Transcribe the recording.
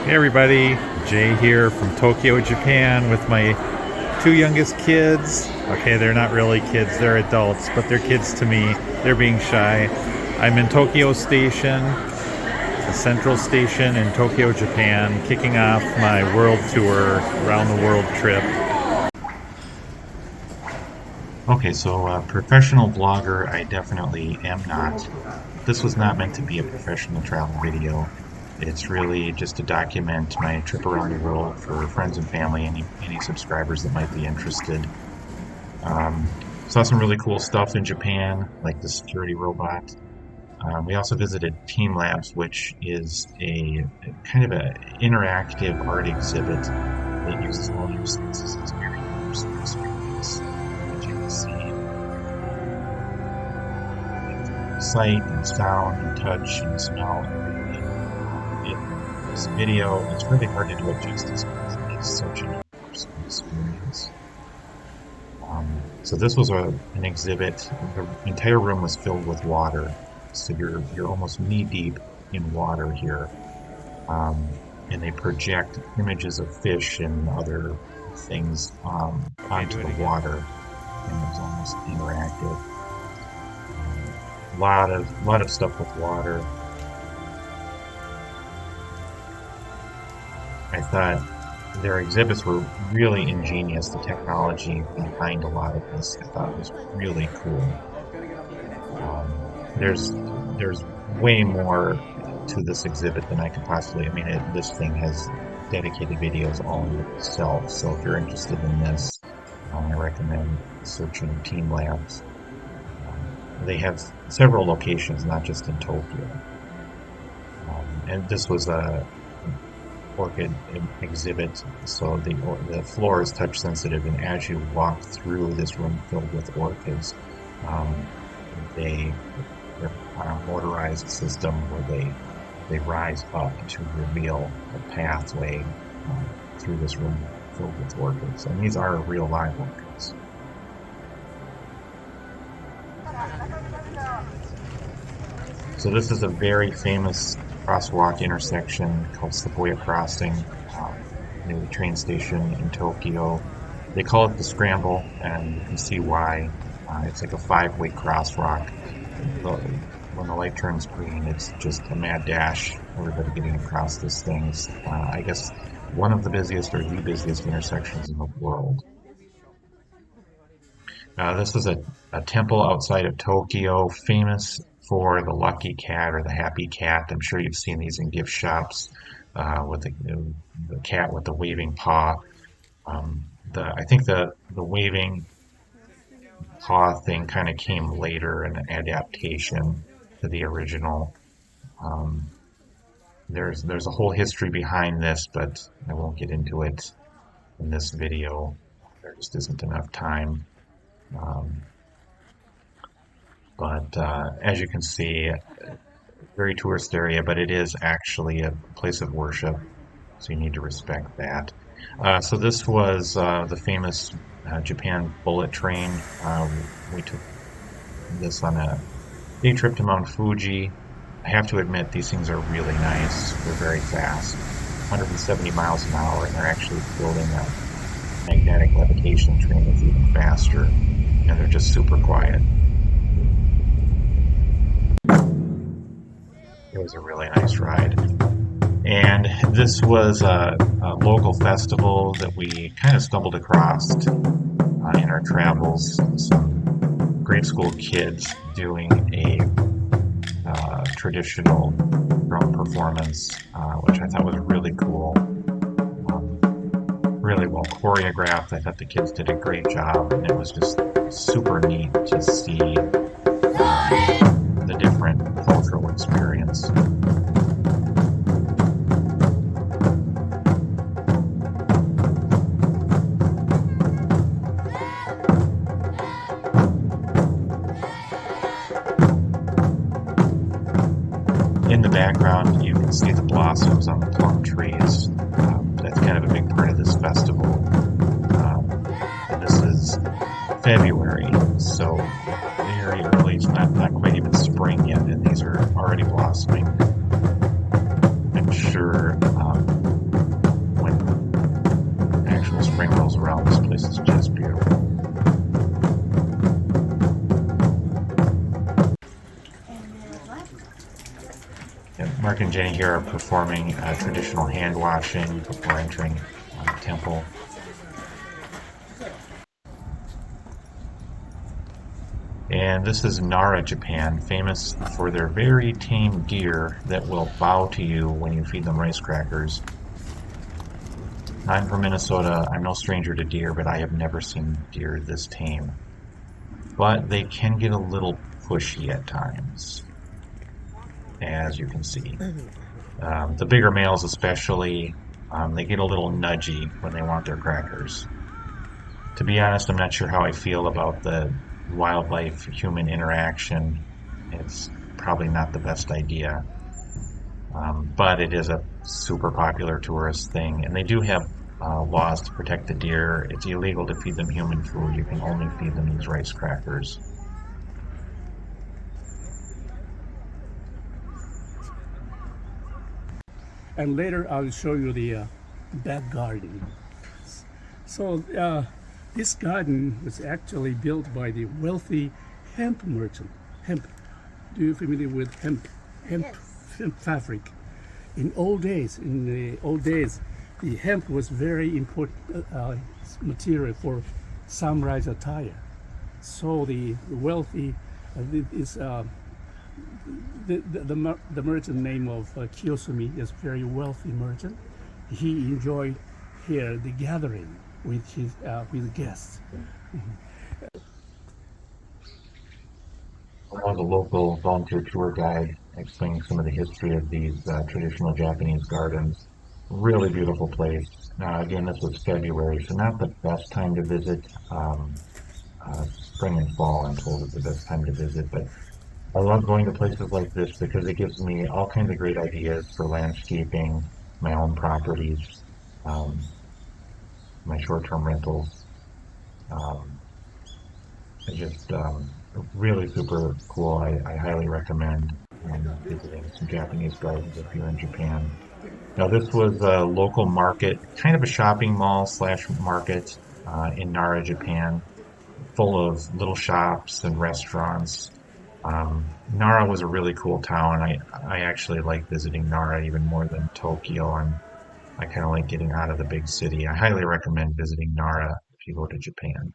Hey everybody, Jay here from Tokyo, Japan with my two youngest kids. Okay, they're not really kids, they're adults, but they're kids to me. They're being shy. I'm in Tokyo Station, the central station in Tokyo, Japan, kicking off my world tour, around the world trip. Okay, so professional vlogger, I definitely am not. This was not meant to be a professional travel video. It's really just to document my trip around the world for friends and family, any subscribers that might be interested. Saw some really cool stuff in Japan, like the security robot. We also visited Team Labs, which is a kind of an interactive art exhibit that uses all your senses. It's very immersive experience. As you can see, sight and sound and touch and smell and everything. This video, it's really hard to do it justice because it is such an immersive experience. So this was an exhibit. The entire room was filled with water, so you're almost knee deep in water here, and they project images of fish and other things onto the water, and it's almost interactive. A lot of stuff with water. I thought their exhibits were really ingenious. The technology behind a lot of this I thought was really cool. There's way more to this exhibit than I could possibly. I mean, this thing has dedicated videos all in itself. So if you're interested in this, I recommend searching Team Labs. They have several locations, not just in Tokyo. And this was a orchid exhibit, so the floor is touch sensitive, and as you walk through this room filled with orchids, they're on a motorized system where they rise up to reveal a pathway through this room filled with orchids, and these are real live orchids. So this is a very famous crosswalk intersection called Shibuya Crossing near the train station in Tokyo. They call it the Scramble, and you can see why. It's like a 5-way crosswalk. When the light turns green, it's just a mad dash, everybody getting across this thing. I guess one of the busiest or the busiest intersections in the world. This is a temple outside of Tokyo, famous for the lucky cat or the happy cat. I'm sure you've seen these in gift shops with the cat with the waving paw. I think the waving paw thing kind of came later, in an adaptation to the original. There's a whole history behind this, but I won't get into it in this video. There just isn't enough time. But as you can see, very tourist area, but it is actually a place of worship, so you need to respect that. So this was the famous Japan bullet train. We took this on a day trip to Mount Fuji. I have to admit, these things are really nice. They're very fast, 170 miles an hour, and they're actually building a magnetic levitation train that's even faster, and they're just super quiet. It was a really nice ride. And this was a local festival that we kind of stumbled across in our travels. Some grade school kids doing a traditional drum performance, which I thought was really cool. Really well choreographed. I thought the kids did a great job, and it was just super neat to see the different cultural experience. In the background, you can see the blossoms on the plum trees. That's kind of a big part of this festival. And this is February, so very early. It's not quite even spring yet, and these are already blossoming. I'm sure place is just beautiful. Yeah, Mark and Jenny here are performing traditional hand washing before entering the temple. And this is Nara, Japan, famous for their very tame deer that will bow to you when you feed them rice crackers. I'm from Minnesota. I'm no stranger to deer, but I have never seen deer this tame. But they can get a little pushy at times, as you can see. The bigger males, especially, they get a little nudgy when they want their crackers. To be honest, I'm not sure how I feel about the wildlife human interaction. It's probably not the best idea. But it is a super popular tourist thing, and they do have laws to protect the deer. It's illegal to feed them human food. You can only feed them these rice crackers. And later I'll show you the back garden. So this garden was actually built by the wealthy hemp merchant. Hemp. Do you familiar with hemp? Hemp, hemp fabric. In the old days, the hemp was very important material for samurai's attire. So the wealthy is the merchant name of Kiyosumi is very wealthy merchant. He enjoyed here the gathering with guests. I was a local volunteer tour guide explaining some of the history of these traditional Japanese gardens. Really beautiful place. Now, again, this was February, so not the best time to visit. Spring and fall, I'm told, is the best time to visit, but I love going to places like this because it gives me all kinds of great ideas for landscaping, my own properties, um, my short-term rentals. Um, it's just really super cool. I highly recommend visiting some Japanese gardens if you're in Japan. Now, this was a local market, kind of a shopping mall slash market in Nara, Japan, full of little shops and restaurants. Nara was a really cool town. I actually like visiting Nara even more than Tokyo. I kind of like getting out of the big city. I highly recommend visiting Nara if you go to Japan.